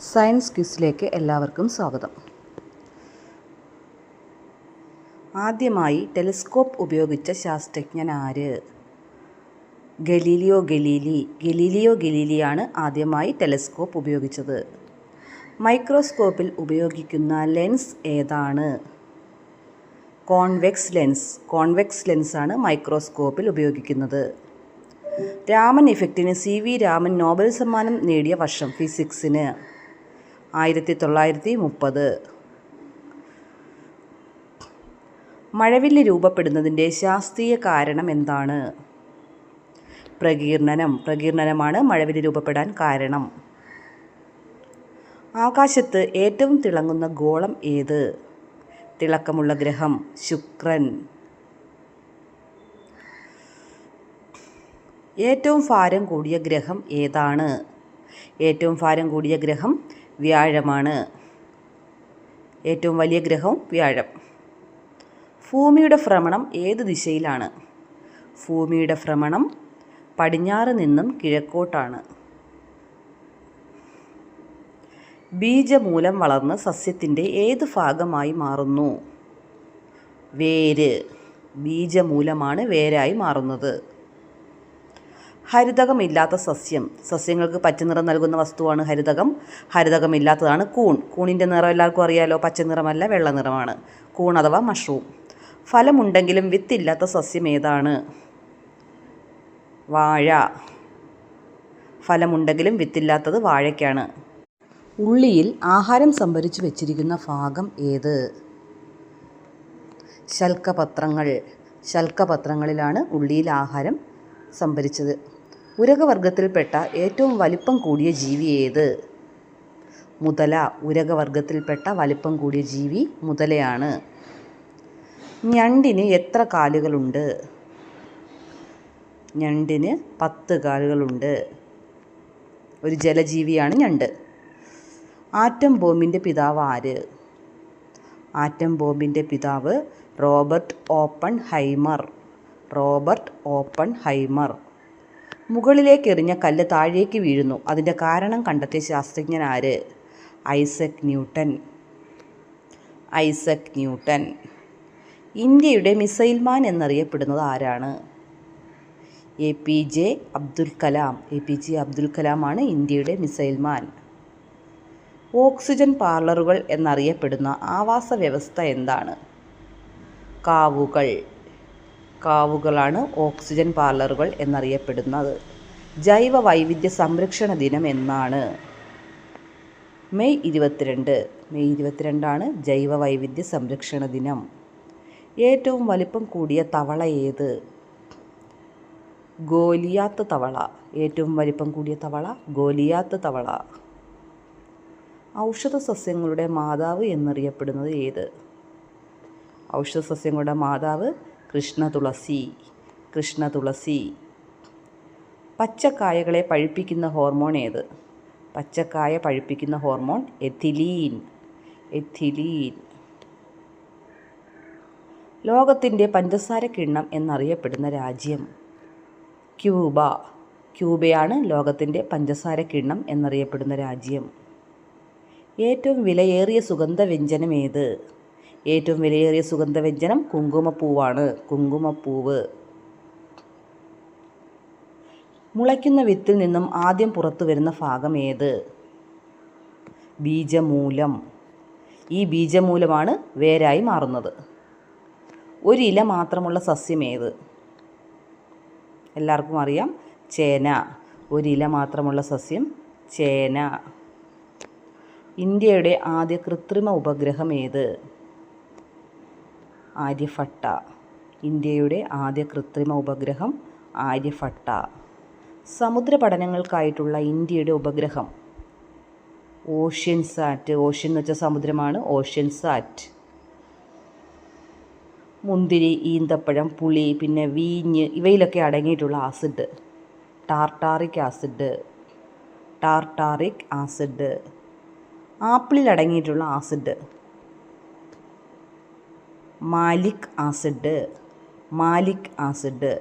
Science ക്വിസിലേക്ക് എല്ലാവർക്കും സ്വാഗതം. ആദ്യമായി ടെലിസ്കോപ്പ് ഉപയോഗിച്ച ശാസ്ത്രജ്ഞൻ ആര്? Galileo Galilei. ഗലീലിയോ ഗലീലിയാണ് ആദ്യമായി ടെലിസ്കോപ്പ് ഉപയോഗിച്ചത്. മൈക്രോസ്കോപ്പിൽ ഉപയോഗിക്കുന്ന ലെൻസ് ഏതാണ്? Convex lens. കോൺവെക്സ് ലെൻസാണ് മൈക്രോസ്കോപ്പിൽ ഉപയോഗിക്കുന്നത്. രാമൻ ഇഫക്റ്റിന് സി.വി. രാമൻ നോബൽ സമ്മാനം നേടിയ വർഷം ഫിസിക്സിന് 1930. മഴവില്ല് രൂപപ്പെടുന്നതിൻ്റെ ശാസ്ത്രീയ കാരണം എന്താണ്? പ്രകീർണനം. പ്രകീർണനമാണ് മഴവില്ല് രൂപപ്പെടാൻ കാരണം. ആകാശത്ത് ഏറ്റവും തിളങ്ങുന്ന ഗോളം ഏത്? തിളക്കമുള്ള ഗ്രഹം ശുക്രൻ. ഏറ്റവും ഭാരം കൂടിയ ഗ്രഹം ഏതാണ്? ഏറ്റവും ഭാരം കൂടിയ ഗ്രഹം വ്യാഴമാണ്. ഏറ്റവും വലിയ ഗ്രഹവും വ്യാഴം. ഭൂമിയുടെ ഭ്രമണം ഏത് ദിശയിലാണ്? ഭൂമിയുടെ ഭ്രമണം പടിഞ്ഞാറ് നിന്നും കിഴക്കോട്ടാണ്. ബീജമൂലം വളർന്ന് സസ്യത്തിൻ്റെ ഏത് ഭാഗമായി മാറുന്നു? വേര്. ബീജമൂലമാണ് വേരായി മാറുന്നത്. ഹരിതകമില്ലാത്ത സസ്യം. സസ്യങ്ങൾക്ക് പച്ചനിറം നൽകുന്ന വസ്തുവാണ് ഹരിതകം. ഹരിതകമില്ലാത്തതാണ് കൂൺ. കൂണിൻ്റെ നിറം എല്ലാവർക്കും അറിയാലോ, പച്ചനിറമല്ല വെള്ള നിറമാണ്. കൂൺ അഥവാ മഷ്റൂം. ഫലമുണ്ടെങ്കിലും വിത്തില്ലാത്ത സസ്യം ഏതാണ്? വാഴ. ഫലമുണ്ടെങ്കിലും വിത്തില്ലാത്തത് വാഴയ്ക്കാണ്. ഉള്ളിയിൽ ആഹാരം സംഭരിച്ചു വച്ചിരിക്കുന്ന ഭാഗം ഏത്? ശൽക്കപത്രങ്ങൾ. ശൽക്കപത്രങ്ങളിലാണ് ഉള്ളിയിൽ ആഹാരം സംഭരിച്ചത്. ഉരകവർഗത്തിൽപ്പെട്ട ഏറ്റവും വലിപ്പം കൂടിയ ജീവി ഏത്? മുതല. ഉരകവർഗത്തിൽപ്പെട്ട വലിപ്പം കൂടിയ ജീവി മുതലയാണ്. ഞണ്ടിന് എത്ര കാലുകളുണ്ട്? ഞണ്ടിന് 10 കാലുകളുണ്ട്. ഒരു ജലജീവിയാണ് ഞണ്ട്. ആറ്റം ബോംബിൻ്റെ പിതാവ് ആര്? ആറ്റം ബോംബിൻ്റെ പിതാവ് റോബർട്ട് ഓപ്പൺഹൈമർ. Robert Oppenheimer. മുകളിലേക്ക് എറിഞ്ഞ കല്ല് താഴേക്ക് വീഴുന്നു. അതിൻ്റെ കാരണം കണ്ടെത്തിയ ശാസ്ത്രജ്ഞൻ ആര്? Isaac Newton. Isaac Newton. ഇന്ത്യയുടെ മിസൈൽ മാൻ എന്നറിയപ്പെടുന്നത് ആരാണ്? APJ അബ്ദുൽ കലാം. APJ അബ്ദുൽ കലാമാണ് ഇന്ത്യയുടെ മിസൈൽ മാൻ. ഓക്സിജൻ പാർലറുകൾ എന്നറിയപ്പെടുന്ന ആവാസ വ്യവസ്ഥ എന്താണ്? കാവുകൾ. കാവുകളാണ് ഓക്സിജൻ പാർലറുകൾ എന്നറിയപ്പെടുന്നത്. ജൈവ വൈവിധ്യ സംരക്ഷണ ദിനം എന്നാണ്? മെയ് 22. മെയ് 22 ജൈവ വൈവിധ്യ സംരക്ഷണ ദിനം. ഏറ്റവും വലിപ്പം കൂടിയ തവള ഏത്? ഗോലിയാത്ത് തവള. ഏറ്റവും വലിപ്പം കൂടിയ തവള ഗോലിയാത്ത് തവള. ഔഷധ സസ്യങ്ങളുടെ മാതാവ് എന്നറിയപ്പെടുന്നത് ഏത്? ഔഷധ സസ്യങ്ങളുടെ മാതാവ് കൃഷ്ണതുളസി. കൃഷ്ണതുളസി. പച്ചക്കായകളെ പഴുപ്പിക്കുന്ന ഹോർമോൺ ഏത്? പച്ചക്കായ പഴുപ്പിക്കുന്ന ഹോർമോൺ എഥിലീൻ. എഥിലീൻ. ലോകത്തിൻ്റെ പഞ്ചസാര കിണ്ണം എന്നറിയപ്പെടുന്ന രാജ്യം? ക്യൂബ. ക്യൂബയാണ് ലോകത്തിൻ്റെ പഞ്ചസാര കിണ്ണം എന്നറിയപ്പെടുന്ന രാജ്യം. ഏറ്റവും വിലയേറിയ സുഗന്ധവ്യഞ്ജനം ഏത്? ഏറ്റവും വിലയേറിയ സുഗന്ധവ്യഞ്ജനം കുങ്കുമപ്പൂവാണ്. കുങ്കുമപ്പൂവ്. മുളയ്ക്കുന്ന വിത്തിൽ നിന്നും ആദ്യം പുറത്തു വരുന്ന ഭാഗം ഏത്? ബീജമൂലം. ഈ ബീജമൂലമാണ് വേരായി മാറുന്നത്. ഒരു ഇല മാത്രമുള്ള സസ്യം ഏത്? എല്ലാവർക്കും അറിയാം, ചേന. ഒരു ഇല മാത്രമുള്ള സസ്യം ചേന. ഇന്ത്യയുടെ ആദ്യ കൃത്രിമ ഉപഗ്രഹം ഏത്? ആര്യഭട്ട. ഇന്ത്യയുടെ ആദ്യ കൃത്രിമ ഉപഗ്രഹം ആര്യഭട്ട. സമുദ്ര പഠനങ്ങൾക്കായിട്ടുള്ള ഇന്ത്യയുടെ ഉപഗ്രഹം? ഓഷ്യൻസാറ്റ്. ഓഷ്യൻ എന്ന് വെച്ചാൽ സമുദ്രമാണ്. ഓഷ്യൻസാറ്റ്. മുന്തിരി, ഈന്തപ്പഴം, പുളി, പിന്നെ വീഞ്ഞ് ഇവയിലൊക്കെ അടങ്ങിയിട്ടുള്ള acid? Tartaric acid. Tartaric acid. ആപ്പിളിൽ അടങ്ങിയിട്ടുള്ള acid? Malic acid. Malic acid.